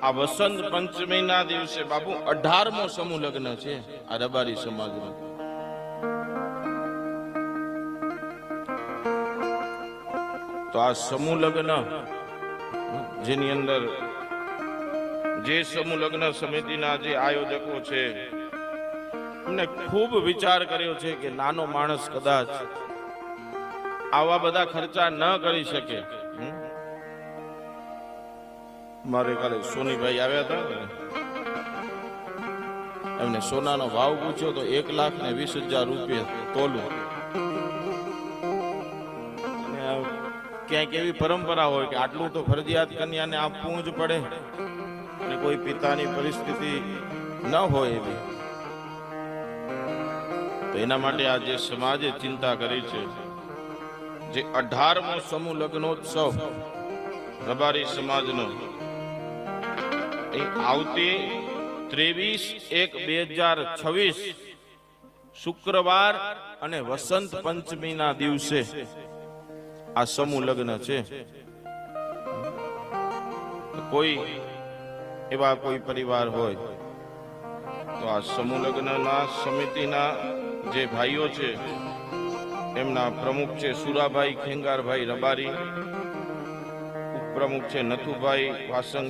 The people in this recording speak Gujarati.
આ વસંત પંચમીના દિવસે બાપુ 18મો સમૂહ લગ્ન છે આ રબારી સમાજનો. તો આ સમૂહ લગ્ન જેની અંદર જે સમૂહ લગ્ન સમિતિના જે આયોજકો છે એમને ખૂબ વિચાર કર્યો છે કે નાનો માણસ કદાચ આવા બધા ખર્ચા ન કરી શકે. મારે કાલે સોનીભાઈ આવ્યા હતા, એમને સોનાનો ભાવ પૂછ્યો તો 1,20,000 રૂપિયા તોલું. ક્યાંક એવી પરંપરા હોય કે આટલું તો ફરજિયાત કન્યાને આપવું જ પડે, અને કોઈ પિતાની પરિસ્થિતિ ન હોય એવી, તો એના માટે આ જે સમાજે ચિંતા કરી છે, જે 18મો સમૂહ લગ્નોત્સવ રબારી સમાજનો એ આવતી 23/1/2026 શુક્રવાર અને વસંત પંચમીના દિવસે આ સમૂહ લગ્ન છે. કોઈ એવા કોઈ પરિવાર હોય તો આ સમૂહ લગ્નના સમિતિના જે ભાઈઓ છે એમના પ્રમુખ છે સુરાભાઈ ખેંગારભાઈ રબારી, ઉપપ્રમુખ છે નથુભાઈ વાસંગ.